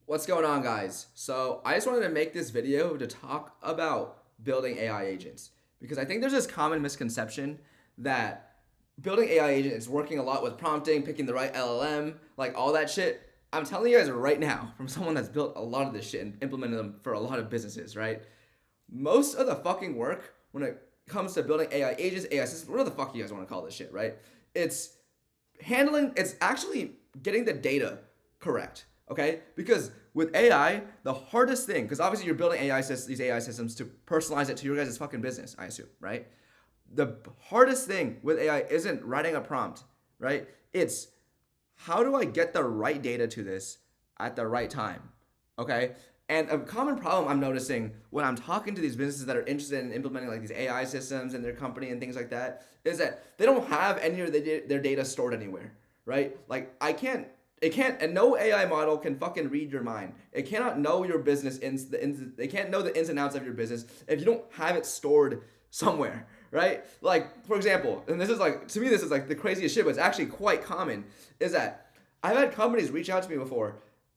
What's going on, guys? So, I just wanted to make this video to talk about building AI agents because I think there's this common misconception that building AI agents is working a lot with prompting, picking the right LLM, like all that shit. I'm telling you guys right now, from someone that's built a lot of this shit and implemented them for a lot of businesses, right? Most of the fucking work when it comes to building AI agents, AI systems, whatever the fuck you guys want to call this shit, right? It's it's actually getting the data correct, okay? Because with AI, the hardest thing, because obviously you're building these AI systems to personalize it to your guys' fucking business, I assume, right? The hardest thing with AI isn't writing a prompt, right? It's how do I get the right data to this at the right time? Okay. And a common problem I'm noticing when I'm talking to these businesses that are interested in implementing like these AI systems in their company and things like that is that they don't have any of their data stored anywhere, right? Like it can't, and no AI model can fucking read your mind. It cannot know your business they can't know the ins and outs of your business if you don't have it stored somewhere, right? Like, for example, and this is like, to me, this is like the craziest shit, but it's actually quite common, is that I've had companies reach out to me before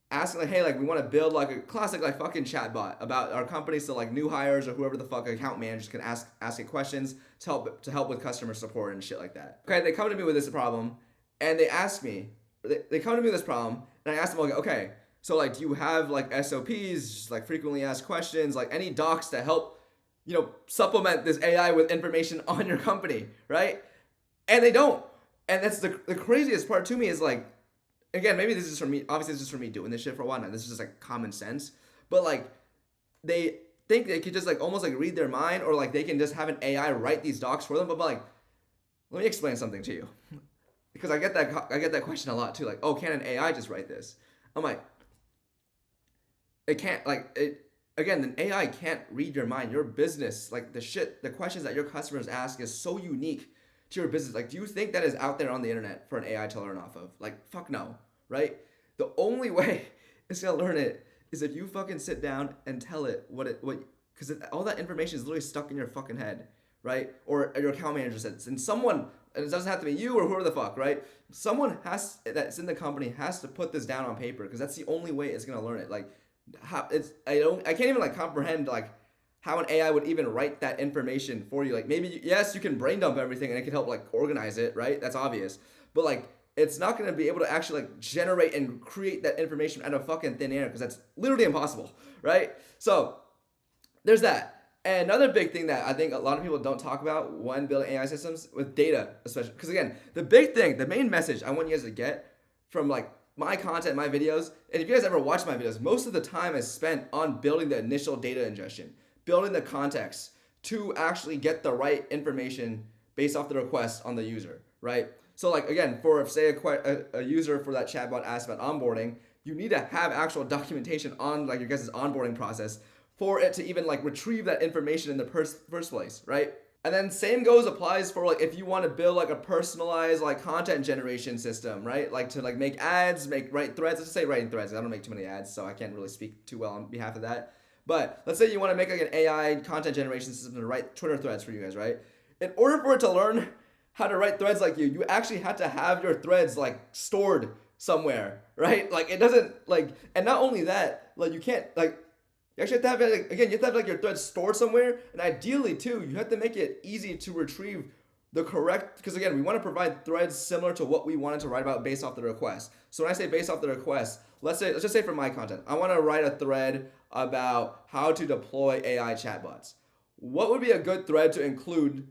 asking like, hey, like we want to build like a classic like fucking chatbot about our company so like new hires or whoever the fuck account managers can ask it questions to help with customer support and shit like that. Okay, they come to me with this problem and they ask me, they come to me with this problem and I ask them like, okay, so like do you have like SOPs, like frequently asked questions, like any docs to help, supplement this AI with information on your company, right? And they don't. And that's the craziest part to me is like, again, maybe this is for me. Obviously, this is for me doing this shit for a while now. This is just like common sense. But like, they think they could just like almost like read their mind, or like they can just have an AI write these docs for them. But like, let me explain something to you, because I get that question a lot too. Like, oh, can an AI just write this? I'm like, it can't. Like it again. An AI can't read your mind. Your business, like the questions that your customers ask is so unique to your business. Like, do you think that is out there on the internet for an AI to learn off of? Like, fuck no, right? The only way it's gonna learn it is if you fucking sit down and tell it because all that information is literally stuck in your fucking head, right? Or your account manager says, and someone, and it doesn't have to be you or whoever the fuck, right? Someone has that's in the company has to put this down on paper because that's the only way it's gonna learn it. Like, how it's I can't even like comprehend like how an AI would even write that information for you. Like maybe yes, you can brain dump everything and it can help like organize it, right? That's obvious. But like it's not going to be able to actually like generate and create that information out of fucking thin air because that's literally impossible, right? So there's that. And another big thing that I think a lot of people don't talk about when building AI systems with data, especially because again, the big thing, the main message I want you guys to get from like my content, my videos, and if you guys ever watch my videos, most of the time is spent on building the initial data ingestion, building the context to actually get the right information based off the request on the user, right? So like again, for say a user for that chatbot asked about onboarding, you need to have actual documentation on like your guys' onboarding process for it to even like retrieve that information in the first place, right? And then same goes applies for like if you want to build like a personalized like content generation system, right? Like to like make ads, write threads. Let's just say writing threads. I don't make too many ads, so I can't really speak too well on behalf of that. But let's say you want to make like an AI content generation system to write Twitter threads for you guys, right? In order for it to learn how to write threads like you actually have to have your threads like stored somewhere, right? Like it doesn't like, and not only that, like you can't like you actually have to have it like, again. You have to have like your threads stored somewhere, and ideally too, you have to make it easy to retrieve the correct. Because again, we want to provide threads similar to what we wanted to write about based off the request. So when I say based off the request, let's just say for my content, I want to write a thread about how to deploy AI chatbots. What would be a good thread to include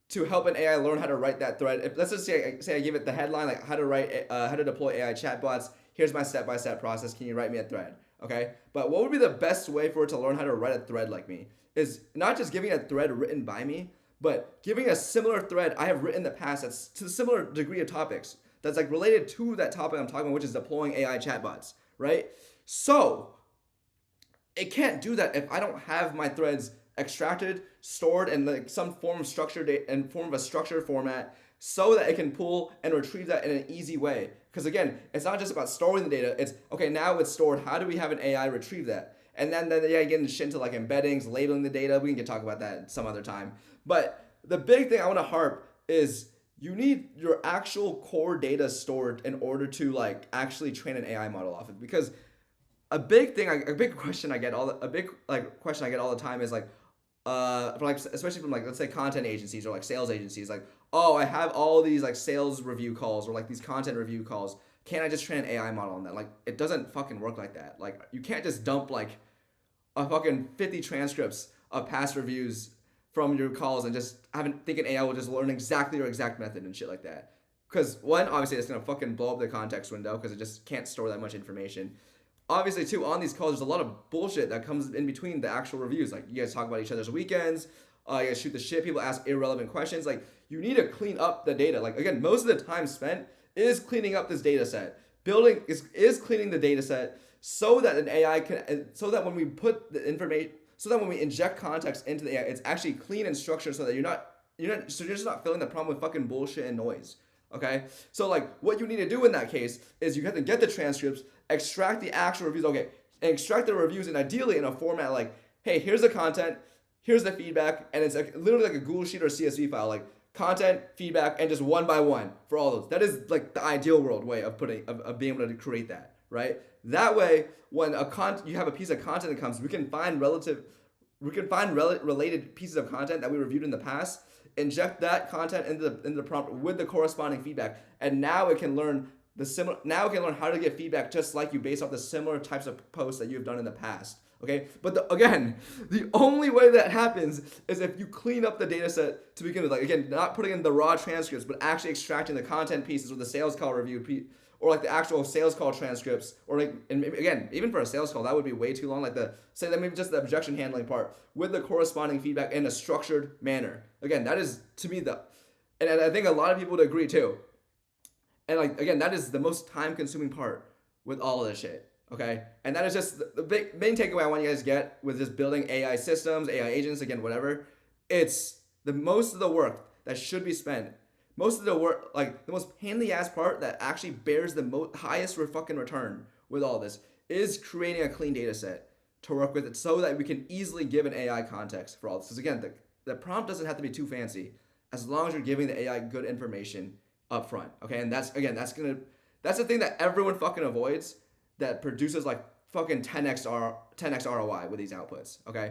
to help an AI learn how to write that thread? If let's just say I give it the headline like how to deploy AI chatbots. Here's my step by step process. Can you write me a thread? Okay. But what would be the best way for it to learn how to write a thread like me? Is not just giving a thread written by me, but giving a similar thread I have written in the past that's to a similar degree of topics that's like related to that topic I'm talking about, which is deploying AI chatbots, right? So it can't do that if I don't have my threads extracted, stored in like some form of structured in form of a structured format so that it can pull and retrieve that in an easy way. Because again, it's not just about storing the data. It's okay, now it's stored. How do we have an AI retrieve that? And then yeah, get into like embeddings, labeling the data. We can talk about that some other time. But the big thing I want to harp is you need your actual core data stored in order to like actually train an AI model off of. Because a big question I get a big like question I get all the time is like, for like especially from like let's say content agencies or like sales agencies, like, oh, I have all these like sales review calls or like these content review calls. Can't I just train an AI model on that? Like, it doesn't fucking work like that. Like, you can't just dump like a fucking 50 transcripts of past reviews from your calls and just having thinking AI will just learn exactly your exact method and shit like that. Because one, obviously, it's gonna fucking blow up the context window because it just can't store that much information. Obviously, too, on these calls, there's a lot of bullshit that comes in between the actual reviews. Like, you guys talk about each other's weekends, you guys shoot the shit, people ask irrelevant questions. Like, you need to clean up the data. Like, again, most of the time spent is cleaning up this data set. Building is cleaning the data set so that an AI can, so that when we put the information, so that when we inject context into the AI, it's actually clean and structured so that so you're just not filling the problem with fucking bullshit and noise. Okay? So like what you need to do in that case is you have to get the transcripts, extract the actual reviews, okay, and extract the reviews and ideally in a format like, hey, here's the content, here's the feedback, and it's like literally like a Google Sheet or CSV file, like content, feedback, and just one by one for all those. That is like the ideal world way of being able to create that, right? That way, when you have a piece of content that comes, we can find related pieces of content that we reviewed in the past, inject that content into the prompt with the corresponding feedback, and now it can learn now it can learn how to get feedback just like you based off the similar types of posts that you've done in the past. Okay, but again, the only way that happens is if you clean up the data set to begin with. Like, again, not putting in the raw transcripts, but actually extracting the content pieces or the sales call review or like the actual sales call transcripts, or like, and again, even for a sales call, that would be way too long. Like maybe just the objection handling part with the corresponding feedback in a structured manner. Again, that is to me and I think a lot of people would agree too. And like, again, that is the most time consuming part with all of this shit. Okay, and that is just the main takeaway I want you guys to get with just building AI systems, AI agents, again, whatever. It's the most of the work that should be spent, most of the work, like the most pain in the ass part that actually bears the highest fucking return with all this is creating a clean data set to work with it so that we can easily give an AI context for all this. Because again, the prompt doesn't have to be too fancy as long as you're giving the AI good information up front. Okay, and that's the thing that everyone fucking avoids, that produces like fucking 10x ROI with these outputs. Okay,